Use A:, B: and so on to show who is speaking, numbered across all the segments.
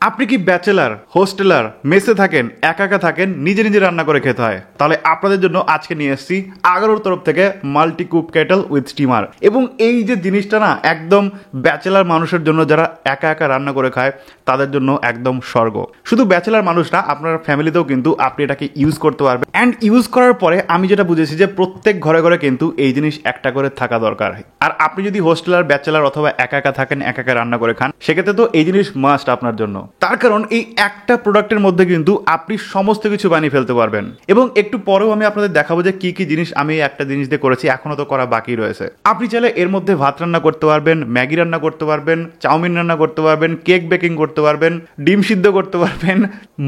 A: আপনি কি bachelor, hosteller, মেসে থাকেন, একা একা থাকেন, নিজে নিজে রান্না করে খেতে হয়, তাহলে আপনাদের জন্য আজকে নিয়ে এসেছি আগারোর তরফ থেকে multi cook kettle with steamer. এবং এই যে জিনিসটা না একদম ব্যাচেলার মানুষের জন্য, যারা একা একা রান্না করে খায় তাদের জন্য একদম স্বর্গ। শুধু ব্যাচেলার মানুষ না, আপনার ফ্যামিলিতেও কিন্তু আপনি এটাকে ইউজ করতে পারবেন। অ্যান্ড ইউজ করার পরে আমি যেটা বুঝেছি যে প্রত্যেক ঘরে ঘরে কিন্তু এই জিনিস একটা করে থাকা দরকার। আর আপনি যদি হোস্টেলার, ব্যাচেলার অথবা একা একা থাকেন, একা একা রান্না করে খান, সেক্ষেত্রে তো এই জিনিস মাস্ট আপনার জন্য। তার কারণ এই একটা প্রোডাক্টের মধ্যে কিন্তু আপনি সমস্ত কিছু বানিয়ে ফেলতে পারবেন। এবং একটু পরেও আমি আপনাদের দেখাবো যে কি কি জিনিস আমি একটা জিনিস দিয়ে করেছি, এখনো তো করা বাকি রয়েছে। আপনি চাইলে এর মধ্যে ভাত রান্না করতে পারবেন, ম্যাগি রান্না করতে পারবেন, চাউমিন রান্না করতে পারবেন, কেক বেকিং করতে পারবেন, ডিম সিদ্ধ করতে পারবেন,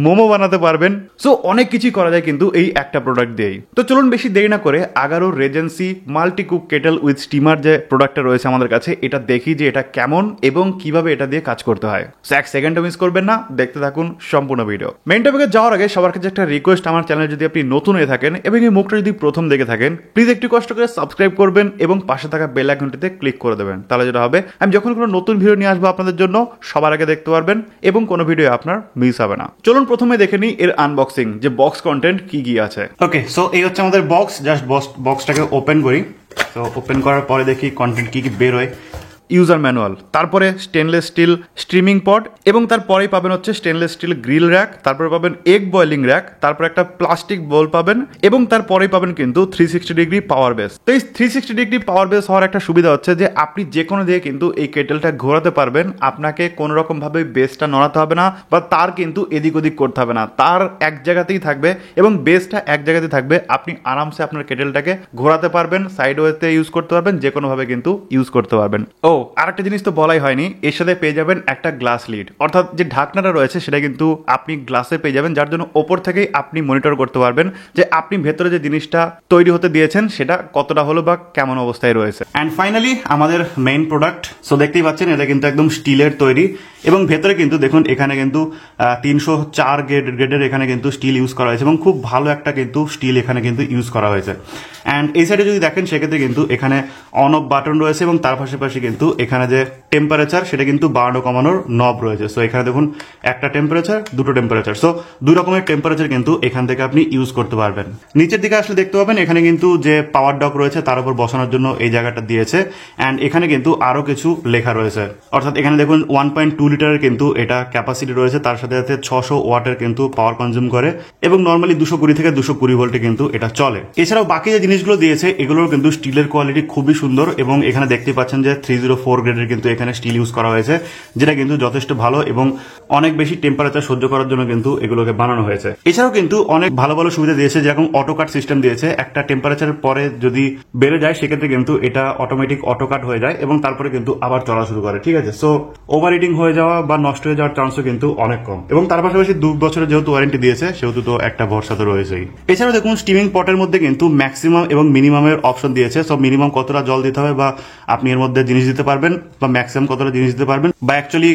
A: মোমো বানাতে পারবেন। সো অনেক কিছুই করা যায় কিন্তু এই একটা প্রোডাক্ট দিয়েই। তো চলুন বেশি দেরি না করে Agaro regency multi cook kettle with steamer যে প্রোডাক্টটা রয়েছে আমাদের কাছে, এটা দেখি যে এটা কেমন এবং কিভাবে এটা দিয়ে কাজ করতে হয়। সো এক সেকেন্ডও মিস করবেন না, দেখতে থাকুন সম্পূর্ণ ভিডিও। মেইন টপিকে যাওয়ার আগে সবার কাছে একটা রিকোয়েস্ট, আমার চ্যানেল যদি আপনি নতুন হয়ে থাকেন এবং এই মুখটা যদি প্রথম দেখে থাকেন, প্লিজ একটু কষ্ট করে সাবস্ক্রাইব করবেন এবং পাশে থাকা বেল আইকনটিতে ক্লিক করে দেবেন। তাহলে যেটা হবে, আমি যখন কোনো নতুন ভিডিও নিয়ে আসবো আপনাদের জন্য সবার আগে দেখতে পারবেন এবং কোনো ভিডিও আপনার মিস হবে না। চলুন প্রথমে দেখে নিই এর আনবক্সিং, যে বক্স কন্টেন্ট কি কি আছে। ওকে, সো এই হচ্ছে আমাদের বক্স। জাস্ট বক্সটাকে ওপেন করি। তো ওপেন করার পরে দেখি কন্টেন্ট কি কি বের হয়। ইউজার ম্যানুয়াল, তারপরে স্টেনলেস স্টিল স্ট্রিমিং পট, এবং তারপরেই পাবেন হচ্ছে স্টেনলেস স্টিল গ্রিল র্যাক, তারপরে পাবেন এগ বয়লিং র্যাক, তারপর একটা প্লাস্টিক বোল পাবেন, এবং তারপরেই পাবেন কিন্তু 360 ডিগ্রি পাওয়ার বেস। তো এই 360 ডিগ্রি পাওয়ার বেস হওয়ার একটা সুবিধা হচ্ছে যে আপনি যে কোনো দিকে কিন্তু এই কেটেলটা ঘোরাতে পারবেন। আপনাকে কোনো রকম ভাবে বেসটা নড়াতে হবে না, বা তার কিন্তু এদিক ওদিক করতে হবে না। তার এক জায়গাতেই থাকবে এবং বেসটা এক জায়গাতেই থাকবে। আপনি আরামসে আপনার কেটেলটাকে ঘোরাতে পারবেন, সাইড ওয়েতে ইউজ করতে পারবেন, যে কোনো ভাবে কিন্তু ইউজ করতে পারবেন। আরেকটা জিনিস তো বলাই হয়নি, এর সাথে পেয়ে যাবেন একটা গ্লাস লিড, অর্থাৎ যে ঢাকনাটা রয়েছে সেটা কিন্তু আপনি গ্লাসে পেয়ে যাবেন, যার জন্য ওপর থেকেই আপনি মনিটর করতে পারবেন যে আপনি ভেতরে যে জিনিসটা তৈরি হতে দিয়েছেন সেটা কতটা হলো বা কেমন অবস্থায় রয়েছে। অ্যান্ড ফাইনালি আমাদের মেইন প্রোডাক্ট। সো দেখতেই পাচ্ছেন এটা কিন্তু একদম স্টিলের তৈরি, এবং ভেতরে কিন্তু দেখুন এখানে কিন্তু 304 গ্রেডের এখানে কিন্তু স্টিল ইউজ করা হয়েছে, এবং খুব ভালো একটা কিন্তু স্টিল এখানে কিন্তু ইউজ করা হয়েছে। অ্যান্ড এই সাইডে যদি দেখেন সেক্ষেত্রে কিন্তু এখানে অন অফ বাটন রয়েছে, এবং তার পাশাপাশি কিন্তু এখানে যে টেম্পারেচার সেটা কিন্তু বাড়ানো কমানোর নব রয়েছে। সো এখানে দেখুন একটা টেম্পারেচার, দুটো টেম্পারেচার, সো দুই রকমের টেম্পারেচার কিন্তু এখান থেকে আপনি ইউজ করতে পারবেন। নিচের দিকে আসলে দেখতে পাবেন এখানে কিন্তু যে পাওয়ার ডক রয়েছে তার উপর বসানোর জন্য এই জায়গাটা দিয়েছে। অ্যান্ড এখানে কিন্তু আরো কিছু লেখা রয়েছে, অর্থাৎ এখানে দেখুন 1.2 লিটারের কিন্তু এটা ক্যাপাসিটি রয়েছে, তার সাথে সাথে 600 ওয়াটের কিন্তু পাওয়ার কনজিউম করে, এবং নর্মালি 220 থেকে 220 ভোল্টে কিন্তু এটা চলে। এছাড়াও বাকি যে জিনিসগুলো দিয়েছে এগুলোর কিন্তু স্টিলের কোয়ালিটি খুবই সুন্দর, এবং এখানে দেখতে পাচ্ছেন যে 304 গ্রেডের কিন্তু এখানে স্টিল ইউজ করা হয়েছে, যেটা কিন্তু যথেষ্ট ভালো এবং অনেক বেশি টেম্পারেচার সহ্য করার জন্য কিন্তু এগুলোকে বানানো হয়েছে। এছাড়াও কিন্তু অনেক ভালো ভালো সুবিধা দিয়েছে, যেরকম অটো কাট সিস্টেম দিয়েছে। একটা টেম্পারেচারের পরে যদি বেড়ে যায় সেক্ষেত্রে কিন্তু এটা অটোমেটিক অটো কাট হয়ে যায়, এবং তারপরে কিন্তু আবার চলা শুরু করে। ঠিক আছে, সো ওভার হিটিং হয়ে যাওয়া বা নষ্ট হয়ে যাওয়ার চান্সও কিন্তু অনেক কম, এবং তার পাশাপাশি 2 বছরের যেহেতু ওয়ারেন্টি দিয়েছে সেহেতু তো একটা ভরসা তো রয়েছেই। এছাড়াও দেখুন স্টিমিং পটের মধ্যে কিন্তু ম্যাক্সিমাম এবং মিনিমামের অপশন দিয়েছে। সো মিনিমাম কতটা জল দিতে হবে বা আপনি এর মধ্যে জিনিস দিতে পারবেন, বা ম্যাক্সিমাম কতটা জিনিস দিতে পারবেন, বা অ্যাকচুয়ালি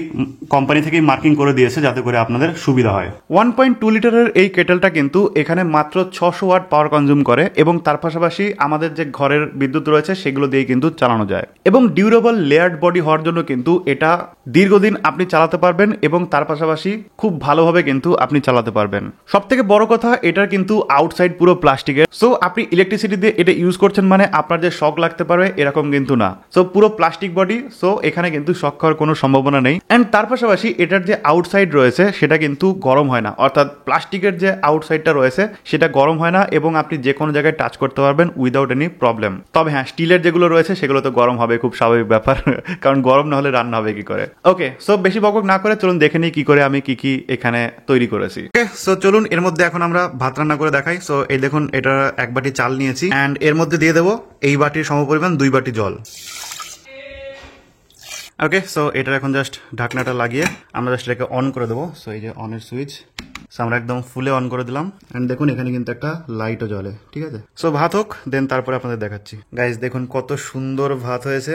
A: কোম্পানি থেকেই মার্কিং করে দিয়েছে যাতে করে আপনাদের সুবিধা হয়। 1.2 লিটারের এই কেটেলটা কিন্তু এখানে মাত্র 600 ওয়াট পাওয়ার কনজিউম করে, এবং তার পাশাপাশি আমাদের যে ঘরের বিদ্যুৎ রয়েছে সেগুলো দিয়ে কিন্তু চালানো যায়। এবং ডিউরেবল লেয়ার্ড বডি হওয়ার জন্য কিন্তু এটা দীর্ঘদিন আপনি চালাতে পারবেন, এবং তার পাশাপাশি খুব ভালোভাবে কিন্তু আপনি চালাতে পারবেন। সব থেকে বড় কথা, এটার কিন্তু আউটসাইড পুরো প্লাস্টিকের। সো আপনি ইলেকট্রিসিটি দিয়ে এটা ইউজ করছেন মানে আপনার যে শক লাগতে পারবে এরকম কিন্তু না। সো পুরো প্লাস্টিক বডি, সো এখানে কিন্তু শক খাওয়ার কোনো সম্ভাবনা নেই। অ্যান্ড তার পাশাপাশি এটার যে আউটসাইড রয়েছে সেটা কিন্তু গরম হয় না, অর্থাৎ প্লাস্টিকের যে আউটসাইডটা রয়েছে সেটা গরম হয় না, এবং আপনি যে কোনো জায়গায় টাচ করতে পারবেন উইদাউট এনি প্রবলেম। তবে হ্যাঁ, স্টিলের যেগুলো রয়েছে সেগুলো তো গরম হবে, খুব স্বাভাবিক ব্যাপার, কারণ গরম না হলে রান্না হবে কি করে। ওকে, সো বেশি বকবক না করে চলুন দেখে নিই কি করে আমি কি এখানে তৈরি করেছি। ওকে, সো চলুন এর মধ্যে এখন আমরা ভাত রান্না করে দেখাই। সো এই দেখুন এটা 1 বাটি চাল নিয়েছি, অ্যান্ড এর মধ্যে দিয়ে দেবো এই বাটির সমপরিমাণ 2 বাটি জল। ওকে, সো এটার এখন জাস্ট ঢাকনাটা লাগিয়ে আমরা জাস্ট এটাকে অন করে দেবো। সো এই যে অনের সুইচ, আমরা একদম ফুলে অন করে দিলাম, এন্ড দেখুন এখানে কিন্তু একটা লাইটও জ্বলে। ঠিক আছে, সো ভাত হোক, দেন তারপরে আপনাদের দেখাচ্ছি। গাইস দেখুন কত সুন্দর ভাত হয়েছে,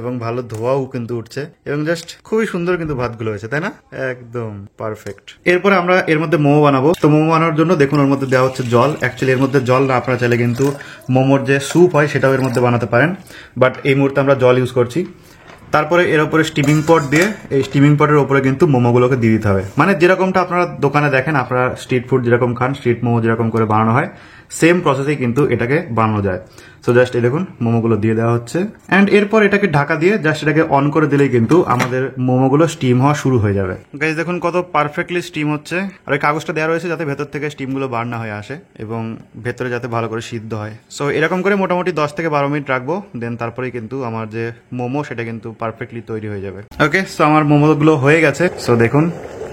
A: এবং ভালো ধোয়াও কিন্তু উঠছে, এবং জাস্ট খুবই সুন্দর কিন্তু ভাতগুলো হয়েছে, তাই না? একদম পারফেক্ট। এরপরে আমরা এর মধ্যে মোমো বানাবো। তো মোমো বানানোর জন্য দেখুন ওর মধ্যে দেওয়া হচ্ছে জল। অ্যাকচুয়ালি এর মধ্যে জল না, আপনারা চাইলে কিন্তু মোমোর যে স্যুপ হয় সেটাও এর মধ্যে বানাতে পারেন, বাট এই মুহূর্তে আমরা জল ইউজ করছি। তারপরে এর উপরে স্টিমিং পট দিয়ে এই স্টিমিং পটের উপরে কিন্তু মোমোগুলোকে দিয়ে দিতে হবে। মানে যেরকমটা আপনারা দোকানে দেখেন, আপনারা স্ট্রিট ফুড যেরকম খান, স্ট্রিট মোমো যেরকম করে বানানো হয়, সেম প্রসেসেই কিন্তু এটাকে বানানো যায়। সো জাস্ট এই দেখুন মোমোগুলো দিয়ে দেওয়া হচ্ছে, অ্যান্ড এরপর এটাকে ঢাকা দিয়ে জাস্ট এটাকে অন করে দিলেই কিন্তু আমাদের মোমোগুলো স্টিম হওয়া শুরু হয়ে যাবে। গাইস দেখুন কত পারফেক্টলি স্টিম হচ্ছে, আর এই কাগজটা দেওয়া রয়েছে যাতে ভেতর থেকে স্টিমগুলো বার না হয়ে আসে এবং ভেতরে যাতে ভালো করে সিদ্ধ হয়। সো এরকম করে মোটামুটি 10 থেকে 12 মিনিট রাখবো, দেন তারপরেই কিন্তু আমার যে মোমো সেটা কিন্তু পারফেক্টলি তৈরি হয়ে যাবে। ওকে, সো আমার মোমোগুলো হয়ে গেছে। সো দেখুন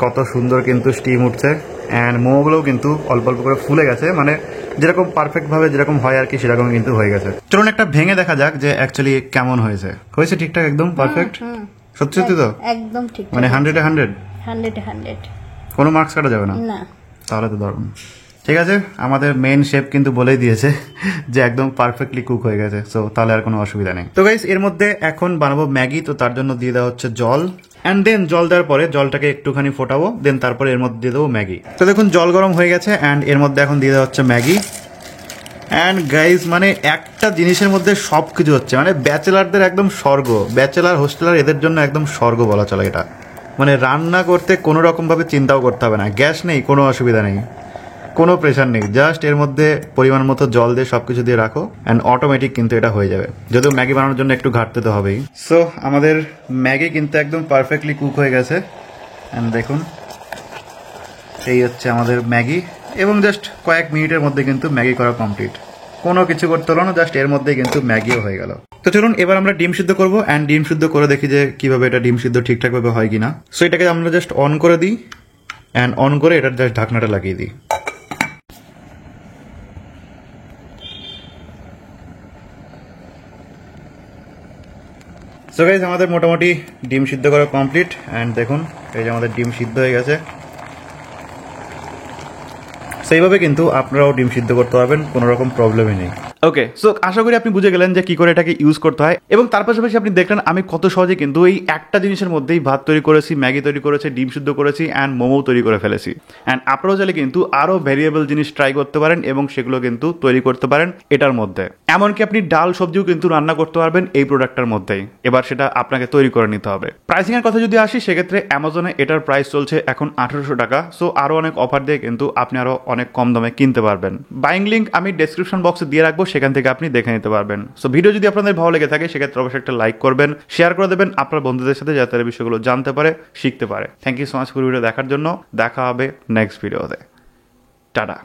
A: কত সুন্দর কিন্তু স্টিম উঠছে, অ্যান্ড মোমোগুলোও কিন্তু অল্প অল্প করে ফুলে গেছে, মানে যেরকম পারফেক্ট ভাবে যেরকম হয় আর কি সেরকম কিন্তু হয়ে গেছে। চলুন একটা ভেঙে দেখা যাক যে অ্যাকচুয়ালি কেমন হয়েছে। হয়েছে ঠিকঠাক একদম পারফেক্ট? সত্যি সত্যি তো
B: একদম ঠিক,
A: মানে 100-এ 100
B: 100
A: কোনো মার্কস কাটা যাবে না?
B: না।
A: তাহলে তো দারুণ। ঠিক আছে, আমাদের মেন শেফ কিন্তু বলেই দিয়েছে যে একদম পারফেক্টলি কুক হয়ে গেছে, সো তাহলে আর কোনো অসুবিধা নেই। তো গাইস এর মধ্যে এখন বানাবো ম্যাগি, তো তার জন্য দিয়ে দেওয়া হচ্ছে জল, অ্যান্ড দেন জল দেওয়ার পরে জলটাকে একটুখানি ফোটাবো, দেন তারপরে এর মধ্যে দিয়ে দেবো ম্যাগি। তো দেখুন জল গরম হয়ে গেছে, অ্যান্ড এর মধ্যে এখন দিয়ে দেওয়া হচ্ছে ম্যাগি। অ্যান্ড গাইজ মানে একটা জিনিসের মধ্যে সব কিছু হচ্ছে, মানে ব্যাচেলারদের একদম স্বর্গ, ব্যাচেলার হোস্টেলার এদের জন্য একদম স্বর্গ বলা চলে এটা। মানে রান্না করতে কোনো রকমভাবে চিন্তাও করতে হবে না, গ্যাস নেই, কোনো অসুবিধা নেই, কোনো প্রেশার নেই, জাস্ট এর মধ্যে পরিমাণ মতো জল দিয়ে সব কিছু দিয়ে রাখো, অ্যান্ড অটোমেটিক কিন্তু এটা হয়ে যাবে। যদিও ম্যাগি বানানোর জন্য একটু ঘাটতে তো হবেই। সো আমাদের ম্যাগি কিন্তু একদম পারফেক্টলি কুক হয়ে গেছে, অ্যান্ড দেখুন এই হচ্ছে আমাদের ম্যাগি, এবং জাস্ট কয়েক মিনিটের মধ্যে কিন্তু ম্যাগি করা কমপ্লিট, কোনো কিছু করতে হলো না, জাস্ট এর মধ্যে কিন্তু ম্যাগিও হয়ে গেল। তো চলুন এবার আমরা ডিম সিদ্ধ করবো, অ্যান্ড ডিম সিদ্ধ করে দেখি যে কিভাবে এটা ডিম সিদ্ধ ঠিকঠাকভাবে হয় কিনা। সো এটাকে আমরা জাস্ট অন করে দিই, অ্যান্ড অন করে এটার জাস্ট ঢাকনাটা লাগিয়ে দিই। সো গাইস আমাদের মোটামুটি ডিম সিদ্ধ করা কমপ্লিট, অ্যান্ড দেখুন এই যে আমাদের ডিম সিদ্ধ হয়ে গেছে। সেইভাবে কিন্তু আপনারাও ডিম সিদ্ধ করতে পারবেন, কোনো রকম প্রবলেমই নেই। ওকে, সো আশা করি আপনি বুঝে গেলেন যে কি করে এটাকে ইউজ করতে হয়, এবং তার পাশাপাশি আপনি দেখলেন আমি কত সহজে কিন্তু এই একটা জিনিসের মধ্যেই ভাত তৈরি করেছি, ম্যাগি তৈরি করেছি, ডিম সিদ্ধ করেছি, অ্যান্ড মোমো তৈরি করে ফেলেছি। অ্যান্ড আপনারাও চাইলে কিন্তু আরও ভ্যারিয়েবল জিনিস ট্রাই করতে পারেন এবং সেগুলো কিন্তু তৈরি করতে পারেন এটার মধ্যে। এমনকি আপনি ডাল সবজিও কিন্তু রান্না করতে পারবেন এই প্রোডাক্টটার মধ্যেই। এবার সেটা আপনাকে তৈরি করে নিতে হবে। প্রাইসিং এর কথা যদি আসি, সেক্ষেত্রে অ্যামাজনে এটার প্রাইস চলছে এখন 1800 টাকা। সো আরও অনেক অফার দিয়ে কিন্তু আপনি আরও অনেক কম দামে কিনতে পারবেন। বাইং লিঙ্ক আমি ডেসক্রিপশন বক্সে দিয়ে রাখবো, সেখান থেকে আপনি দেখে নিতে পারবেন। সো ভিডিও যদি আপনাদের ভালো লেগে থাকে সেক্ষেত্রে অবশ্যই একটা লাইক করবেন, শেয়ার করে দেবেন আপনার বন্ধুদের সাথে, যাতে এই বিষয়গুলো জানতে পারে, শিখতে পারে। থ্যাংক ইউ সো মাচ পুরো ভিডিও দেখার জন্য। দেখা হবে নেক্সট ভিডিওতে। টাটা।